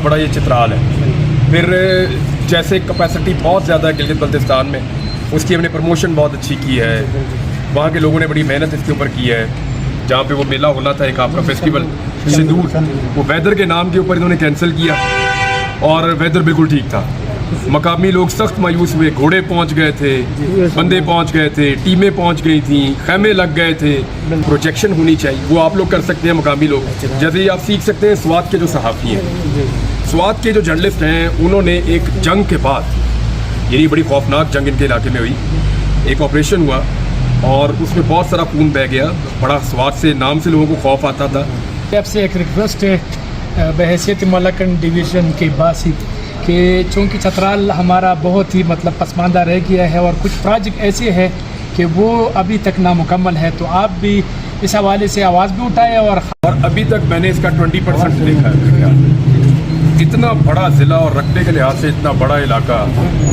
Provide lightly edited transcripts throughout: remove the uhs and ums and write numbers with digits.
बड़ा ये चित्राल है। फिर जैसे कैपेसिटी बहुत ज़्यादा है गिलगित बल्तिस्तान में, उसकी हमने प्रमोशन बहुत अच्छी की है। वहाँ के लोगों ने बड़ी मेहनत इसके ऊपर की है। जहाँ पे वो मेला होना था एक आपका फेस्टिवल सिंदूर, वो वेदर के नाम के ऊपर इन्होंने कैंसिल किया और वेदर बिल्कुल ठीक था। मकामी लोग सख्त मायूस हुए, घोड़े पहुंच गए थे, बंदे पहुंच गए थे, टीमें पहुंच गई थी, खैमे लग गए थे। प्रोजेक्शन होनी चाहिए, वो आप लोग कर सकते हैं मकामी लोग। जैसे ही आप सीख सकते हैं स्वात के जो सहाफ़ी हैं, स्वात के जो जर्नलिस्ट हैं, उन्होंने एक जंग के बाद, ये बड़ी खौफनाक जंग इनके इलाके में हुई, एक ऑपरेशन हुआ और उसमें बहुत सारा खून बह गया। बड़ा स्वात से नाम से लोगों को खौफ आता था। आपसे एक रिक्वेस्ट है बहैसियत मलकन डिवीज़न के बासी कि चूँकि चतराल हमारा बहुत ही पसमानदा रह गया है और कुछ प्रोजेक्ट ऐसे हैं कि वो अभी तक नामुकम्मल है, तो आप भी इस हवाले से आवाज़ भी उठाएं। और अभी तक मैंने इसका 20% देखा है। इतना बड़ा ज़िला और रकबे के लिहाज से इतना बड़ा इलाका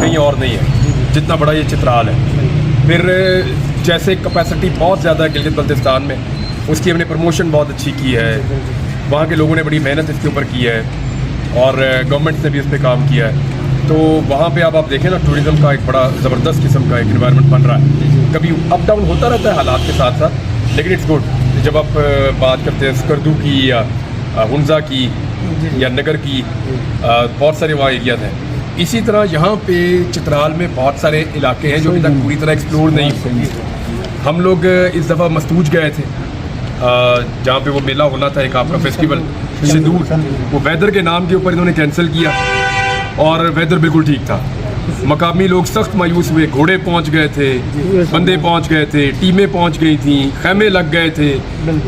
कहीं और नहीं है जितना बड़ा ये चित्राल है। फिर जैसे कैपेसिटी बहुत ज़्यादा है गिलगित बल्तिस्तान में, उसकी हमने प्रमोशन बहुत अच्छी की है। वहाँ के लोगों ने बड़ी मेहनत इसके ऊपर की है और गवर्नमेंट ने भी इस पर काम किया है। तो वहाँ पे आप देखें ना, टूरिज़म का एक बड़ा ज़बरदस्त किस्म का एक इन्वायरमेंट बन रहा है। कभी अप डाउन होता रहता है हालात के साथ साथ, लेकिन इट्स गुड। जब आप बात करते हैं स्कर्दू की या हुंजा की या नगर की, बहुत सारे वहाँ एरियाज हैं। इसी तरह यहाँ पे चित्राल में बहुत सारे इलाके हैं जो अभी तक पूरी तरह एक्सप्लोर नहीं हुए। हम लोग इस दफ़ा मस्तूज गए थे, जहाँ पे वो मेला होना था एक आपका फेस्टिवल सिंदूर, वो वेदर के नाम के ऊपर इन्होंने कैंसिल किया और वेदर बिल्कुल ठीक था। मकामी लोग सख्त मायूस हुए, घोड़े पहुंच गए थे, बंदे पहुंच गए थे, टीमें पहुंच गई थी, खैमे लग गए थे,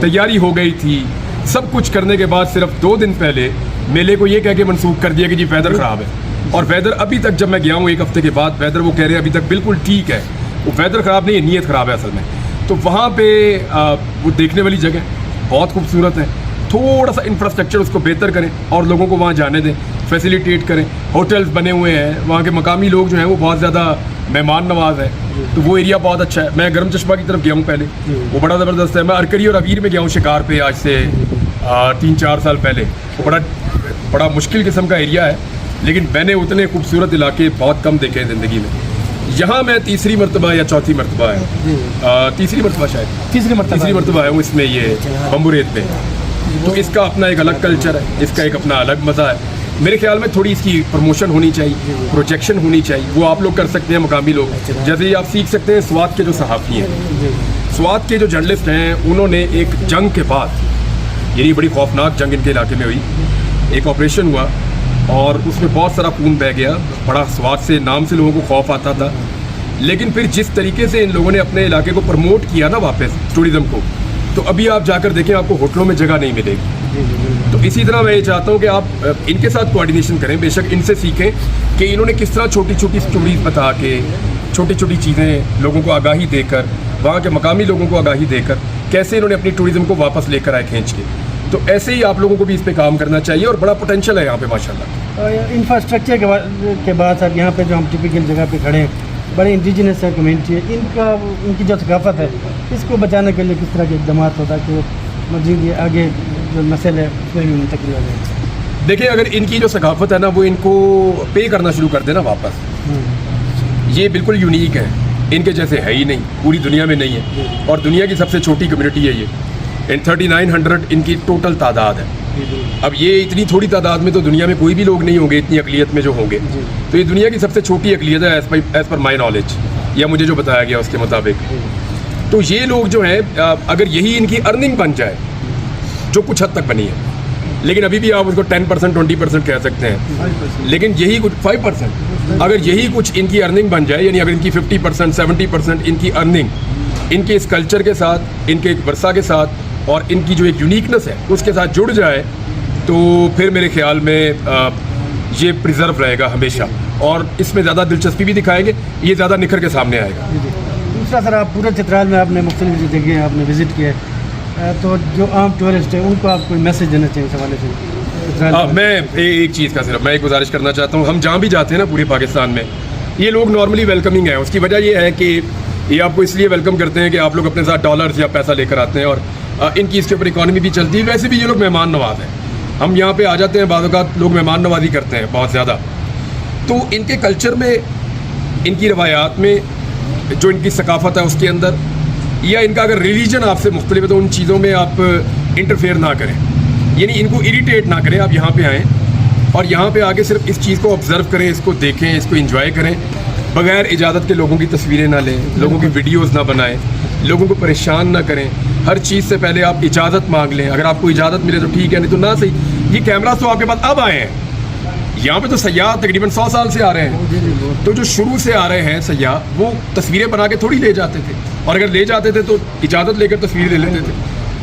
तैयारी हो गई थी। सब कुछ करने के बाद सिर्फ 2 दिन पहले मेले को ये कह के मनसूख कर दिया कि जी वेदर ख़राब है। और वेदर अभी तक, जब मैं गया हूँ 1 हफ्ते के बाद, वेदर वो कह रहे हैं अभी तक बिल्कुल ठीक है। वो वेदर ख़राब नहीं है, नीयत ख़राब है असल में। तो वहाँ पे वो देखने वाली जगह बहुत खूबसूरत है। थोड़ा सा इंफ्रास्ट्रक्चर उसको बेहतर करें और लोगों को वहाँ जाने दें, फैसिलिटेट करें। होटल्स बने हुए हैं, वहाँ के मकामी लोग जो हैं वो बहुत ज़्यादा मेहमान नवाज है, तो वो एरिया बहुत अच्छा है। मैं गरम चश्मा की तरफ गया हूँ पहले, वो बड़ा ज़बरदस्त है। मैं अरकरी और अवीर में गया हूँ शिकार पे आज से 3-4 साल पहले। वो बड़ा मुश्किल किस्म का एरिया है, लेकिन मैंने उतने खूबसूरत इलाके बहुत कम देखे हैं ज़िंदगी में। यहाँ मैं तीसरी मरतबा या चौथी मरतबा है, तीसरी मरतबा शायद तीसरी मरतबा है इसमें, ये बम्बुरेत में। तो इसका अपना एक अलग कल्चर है, इसका एक अपना अलग मज़ा है। मेरे ख्याल में थोड़ी इसकी प्रमोशन होनी चाहिए, प्रोजेक्शन होनी चाहिए, वो आप लोग कर सकते हैं मकामी लोग। जैसे ही आप सीख सकते हैं स्वात के जो सहाफ़ी हैं, स्वात के जो जर्नलिस्ट हैं, उन्होंने एक जंग के बाद, ये बड़ी खौफनाक जंग इनके इलाके में हुई, एक ऑपरेशन हुआ और उसमें बहुत सारा खून बह गया। बड़ा स्वाद से नाम से लोगों को खौफ आता था, लेकिन फिर जिस तरीके से इन लोगों ने अपने इलाके को प्रमोट किया ना वापस टूरिज़्म को, तो अभी आप जाकर देखें आपको होटलों में जगह नहीं मिलेगी। तो इसी तरह मैं ये चाहता हूँ कि आप इनके साथ कोऑर्डिनेशन करें, बेशक इनसे सीखें कि इन्होंने किस तरह छोटी छोटी स्टोरीज बता के, छोटी छोटी चीज़ें लोगों को आगाही देकर, वहाँ के मकामी लोगों को आगाही देकर कैसे इन्होंने अपनी टूरिज़्म को वापस लेकर आए खींच के। तो ऐसे ही आप लोगों को भी इस पे काम करना चाहिए और बड़ा पोटेंशियल है यहाँ पे माशाल्लाह। इंफ्रास्ट्रक्चर के बाद सर, यहाँ पे जो हम टिपिकल जगह पे खड़े हैं, बड़े इंडिजिनस कम्यूनिटी है, इनकी जो थकाफत है, इसको बचाने के लिए किस तरह के इकदाम होता कि मजीद ये आगे जो नस्ल है उसमें भी मुंतकिल हो जाए? देखिए, अगर इनकी जो सकाफत है ना, वो इनको पे करना शुरू कर देना वापस, ये बिल्कुल यूनिक है, इनके जैसे है ही नहीं, पूरी दुनिया में नहीं है। और दुनिया की सबसे छोटी कम्युनिटी है ये। इन 3900 इनकी टोटल तादाद है। अब ये इतनी थोड़ी तादाद में तो दुनिया में कोई भी लोग नहीं होंगे इतनी अकलियत में जो होंगे। तो ये दुनिया की सबसे छोटी अकलियत है एज़ पर माई नॉलेज, या मुझे जो बताया गया उसके मुताबिक। तो ये लोग जो हैं, अगर यही इनकी अर्निंग बन जाए, जो कुछ हद तक बनी है, लेकिन अभी भी आप उसको 10% 20% कह सकते हैं, लेकिन यही कुछ 5%, अगर यही कुछ इनकी अर्निंग बन जाए, यानी अगर इनकी 50% 70% इनकी अर्निंग इनके इस कल्चर के साथ, इनके एक वर्षा के साथ और इनकी जो एक यूनिकनेस है उसके साथ जुड़ जाए, तो फिर मेरे ख्याल में ये प्रिजर्व रहेगा हमेशा, और इसमें ज़्यादा दिलचस्पी भी दिखाएंगे, ये ज़्यादा निखर के सामने आएगा। दूसरा सर, आप पूरे चित्राल में आपने मुख्तलिफ जगह आपने विज़िट किया है, तो जो आम टूरिस्ट है उनको आप कोई मैसेज देना चाहिए इस हवाले से? मैं एक चीज़ का सिर्फ मैं एक गुजारिश करना चाहता हूँ। हम जहाँ भी जाते हैं ना पूरे पाकिस्तान में, ये लोग नॉर्मली वेलकमिंग है। उसकी वजह ये है कि ये आपको इसलिए वेलकम करते हैं कि आप लोग अपने साथ डॉलर्स या पैसा लेकर आते हैं, और इनकी इसके ऊपर इकॉनमी भी चलती है। वैसे भी ये लोग मेहमान नवाज हैं, ہم یہاں پہ آ جاتے ہیں، بعض اوقات لوگ مہمان نوازی کرتے ہیں بہت زیادہ، تو ان کے کلچر میں، ان کی روایات میں، جو ان کی ثقافت ہے اس کے اندر، یا ان کا اگر ریلیجن آپ سے مختلف ہے تو ان چیزوں میں آپ انٹرفیئر نہ کریں، یعنی ان کو اریٹیٹ نہ کریں. آپ یہاں پہ آئیں اور یہاں پہ آ کے صرف اس چیز کو آبزرو کریں، اس کو دیکھیں، اس کو انجوائے کریں، بغیر اجازت کے لوگوں کی تصویریں نہ لیں، لوگوں کی ویڈیوز نہ بنائیں، لوگوں کو پریشان نہ کریں. ہر چیز سے پہلے آپ اجازت مانگ لیں، اگر آپ کو اجازت ملے تو ٹھیک ہے، نہیں تو نہ صحیح. یہ کیمراز تو آپ کے پاس اب آئے ہیں، یہاں پہ تو سیاح تقریباً 100 سال سے آ رہے ہیں، تو جو شروع سے آ رہے ہیں سیاح وہ تصویریں بنا کے تھوڑی لے جاتے تھے، اور اگر لے جاتے تھے تو اجازت لے کر تصویر لے لیتے تھے.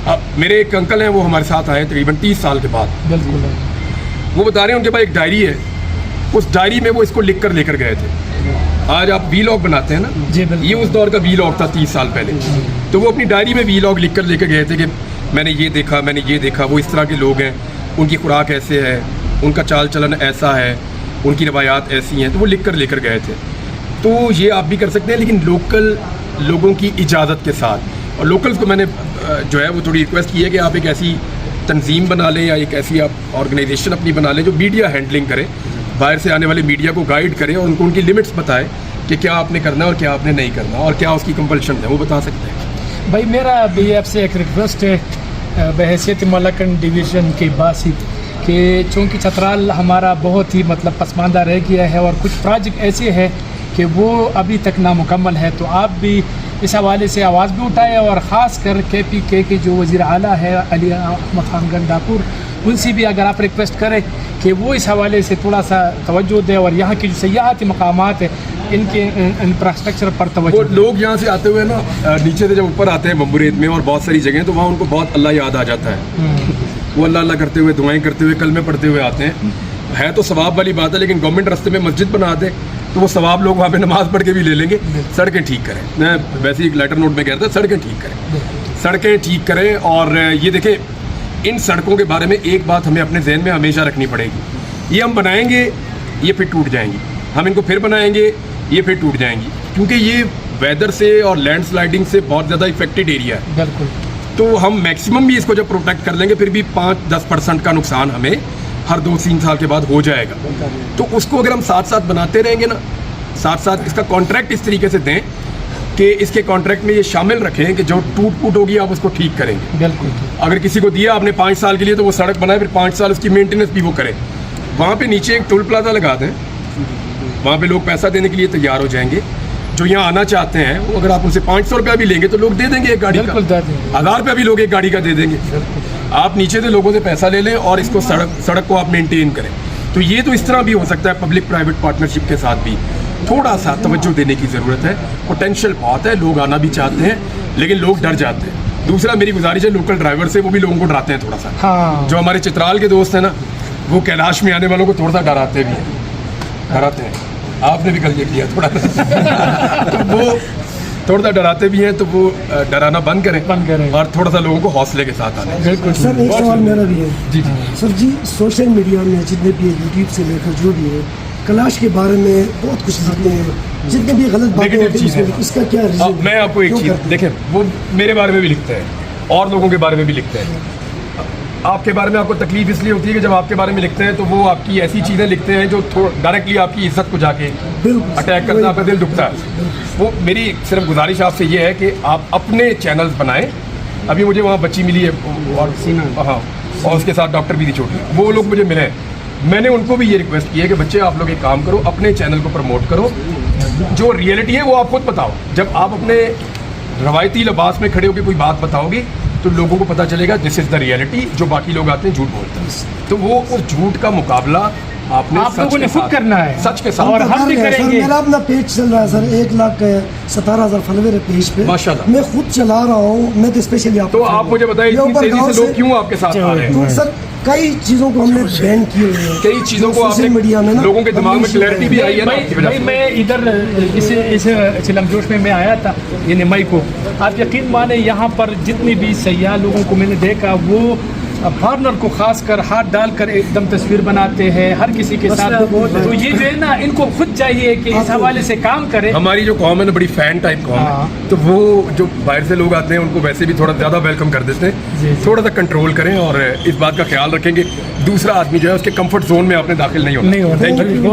اب میرے ایک انکل ہیں، وہ ہمارے ساتھ آئے تقریباً 30 سال کے بعد. بالکل. وہ بتا رہے ہیں ان کے پاس ایک ڈائری ہے، اس ڈائری میں وہ اس کو لکھ کر لے کر گئے تھے. آج آپ وی لاگ بناتے ہیں نا، جی بالکل. یہ اس دور کا وی لاگ تھا 30 سال پہلے. تو وہ اپنی ڈائری میں وی لاگ لکھ کر لے کے گئے تھے کہ میں نے یہ دیکھا، میں نے یہ دیکھا، وہ اس طرح کے لوگ ہیں، ان کی خوراک ایسے ہے، ان کا چال چلن ایسا ہے، ان کی روایات ایسی ہیں. تو وہ لکھ کر لے کر گئے تھے. تو یہ آپ بھی کر سکتے ہیں، لیکن لوکل لوگوں کی اجازت کے ساتھ. اور لوکلز کو میں نے جو ہے وہ تھوڑی ریکویسٹ کی ہے کہ آپ ایک ایسی تنظیم بنا لیں یا ایک ایسی آپ آرگنائزیشن اپنی بنا لیں جو میڈیا ہینڈلنگ کرے، باہر سے آنے والے میڈیا کو گائیڈ کرے اور ان کو ان کی لمٹس بتائے کہ کیا آپ نے کرنا ہے اور کیا آپ نے نہیں کرنا، اور کیا اس کی کمپلشن ہے وہ بتا سکتے ہیں. بھائی میرا بھی آپ سے ایک ریکویسٹ ہے بحیثیت ملاکنڈ ڈویژن کے باسی، کہ چونکہ چترال ہمارا بہت ہی مطلب پسماندہ رہ گیا ہے اور کچھ پروجیکٹ ایسے ہیں کہ وہ ابھی تک نامکمل ہے، تو آپ بھی اس حوالے سے آواز بھی اٹھائے، اور خاص کر KPK کے جو وزیر اعلیٰ ہے علی احمد خان گنڈاپور، ان سے بھی اگر آپ ریکویسٹ کریں کہ وہ اس حوالے سے تھوڑا سا توجہ دے اور یہاں کی جو سیاحتی مقامات ہیں ان کے انفراسٹرکچر پر توجہ وہ لوگ یہاں سے آتے ہوئے نا نیچے سے جب اوپر آتے ہیں ممبریت میں اور بہت ساری جگہیں، تو وہاں ان کو بہت اللہ یاد آ جاتا ہے. وہ اللہ اللہ کرتے ہوئے، دعائیں کرتے ہوئے، کلمے پڑھتے ہوئے آتے ہیں. ہے تو ثواب والی بات ہے، لیکن گورنمنٹ رستے میں مسجد بنا دے تو وہ ثواب لوگ وہاں پہ نماز پڑھ کے بھی لے لیں گے. سڑکیں ٹھیک کریں، میں ویسے ایک لیٹر نوٹ میں کہتا ہوں سڑکیں ٹھیک کریں، سڑکیں ٹھیک کریں. اور یہ دیکھیں ان سڑکوں کے بارے میں ایک بات ہمیں اپنے ذہن میں ہمیشہ رکھنی پڑے گی، یہ ہم بنائیں گے یہ پھر ٹوٹ جائیں گی، ہم ان کو پھر بنائیں گے یہ پھر ٹوٹ جائیں گی، کیونکہ یہ ویدر سے اور لینڈ سلائڈنگ سے بہت زیادہ افیکٹڈ ایریا ہے. بالکل. تو ہم میکسیمم بھی اس کو جب پروٹیکٹ کر لیں گے، پھر بھی 5-10% کا نقصان ہمیں ہر 2-3 سال کے بعد ہو جائے گا. تو اس کو اگر ہم ساتھ ساتھ بناتے رہیں گے نا، ساتھ ساتھ اس کا کانٹریکٹ اس طریقے سے دیں کہ اس کے کانٹریکٹ میں یہ شامل رکھیں کہ جو ٹوٹ پوٹ ہوگی آپ اس کو ٹھیک کریں گے. بالکل. اگر کسی کو دیا آپ نے 5 سال کے لیے تو وہ سڑک بنائے، پھر 5 سال اس کی مینٹیننس بھی وہ کرے. وہاں پہ نیچے ایک ٹول پلازا لگا دیں، وہاں پہ لوگ پیسہ دینے کے لیے تیار ہو جائیں گے. جو یہاں آنا چاہتے ہیں وہ اگر آپ ان سے 500 روپیہ بھی لیں گے تو لوگ دے دیں گے ایک گاڑی کا. 1000 روپیہ بھی لوگ ایک گاڑی کا دے دیں گے. آپ نیچے سے لوگوں سے پیسہ لے لیں اور اس کو سڑک کو آپ مینٹین کریں. تو یہ تو اس طرح بھی ہو سکتا ہے، پبلک پرائیویٹ پارٹنرشپ کے ساتھ بھی تھوڑا سا توجہ دینے کی ضرورت ہے. پوٹینشیل بہت ہے، لوگ آنا بھی چاہتے ہیں لیکن لوگ ڈر جاتے ہیں. دوسرا میری گزارش ہے لوکل ڈرائیور سے، وہ بھی لوگوں کو ڈراتے ہیں تھوڑا سا. ہاں. جو ہمارے چترال کے دوست ہیں نا، وہ کیلاش میں آنے والوں کو تھوڑا سا ڈراتے بھی ہیں، ڈراتے ہیں. آپ نے بھی کل یہ کیا تھوڑا سا تو وہ تھوڑا سا ڈراتے بھی ہیں، تو وہ ڈرانا بند کریں اور تھوڑا سا لوگوں کو حوصلے کے ساتھ آنے. بالکل. سر ایک سوال میرا بھی ہے. جی سر جی، سوشل میڈیا میں جتنے بھی یوٹیوب سے لے کر جو بھی ہے کلاش کے بارے میں بہت کچھ لکھتے ہیں، جتنے بھی غلط باتیں ہوتی ہیں اس کا کیا ریزن؟ میں آپ کو ایک چیز دیکھیں، وہ میرے بارے میں بھی لکھتے ہیں اور لوگوں کے بارے میں بھی لکھتے ہیں. آپ کے بارے میں آپ کو تکلیف اس لیے ہوتی ہے کہ جب آپ کے بارے میں لکھتے ہیں تو وہ آپ کی ایسی چیزیں لکھتے ہیں جو ڈائریکٹلی آپ کی عزت کو جا کے اٹیک کرتا ہے، آپ کا دل دکھتا ہے. وہ میری صرف گزارش آپ سے یہ ہے کہ آپ اپنے چینلز بنائیں. ابھی مجھے وہاں بچی ملی ہے اور ہاں، اور اس کے ساتھ ڈاکٹر بھی تھی چھوٹی، وہ لوگ مجھے ملے. میں نے ان کو بھی یہ ریکویسٹ کی ہے کہ بچے آپ لوگ ایک کام کرو، اپنے چینل کو پروموٹ کرو، جو ریئلٹی ہے وہ آپ خود بتاؤ. جب آپ اپنے روایتی لباس میں کھڑے ہو کے کوئی بات بتاؤ گے تو لوگوں کو پتہ چلے گا دس از دا ریئلٹی. جو باقی لوگ آتے ہیں جھوٹ بولتے ہیں، تو وہ اس جھوٹ کا مقابلہ آپ لوگوں نے خود کرنا ہے، سچ کے ساتھ. اور ہم بھی کریں گے. میرا اپنا پیج چل رہا ہے سر، 1,17,000 فالوور ہے پیج پہ، ماشاءاللہ. میں خود چلا رہا ہوں، میں تو اسپیشلی آپ مجھے بتائیے اتنی تیزی سے لوگ کیوں آپ کے ساتھ آ رہے ہیں؟ سر کئی چیزوں کو ہم نے بین کیے ہوئے ہیں، کئی چیزوں کو آپ نے میڈیا میں لوگوں کے دماغ میں کلیئرٹی بھی آئی ہے نا. میں ادھر اس چلم جوش میں آیا تھا یعنی مئی کو. آپ یقین مانیں یہاں پر جتنے بھی سیاح لوگوں کو میں نے دیکھا وہ फॉरनर को खासकर हाथ डालकर एकदम तस्वीर बनाते हैं हर किसी के साथ, तो ये जो है ना इनको खुद चाहिए कि इस हवाले से काम करें। हमारी जो कौम है ना बड़ी फैन टाइप कौम हाँ। है, तो वो जो बाहर से लोग आते हैं उनको वैसे भी थोड़ा ज़्यादा वेलकम कर देते हैं। जी। थोड़ा सा कंट्रोल करें और इस बात का ख्याल रखेंगे दूसरा आदमी जो है उसके कंफर्ट जोन में आपने दाखिल नहीं होना। नहीं होना। Thank you.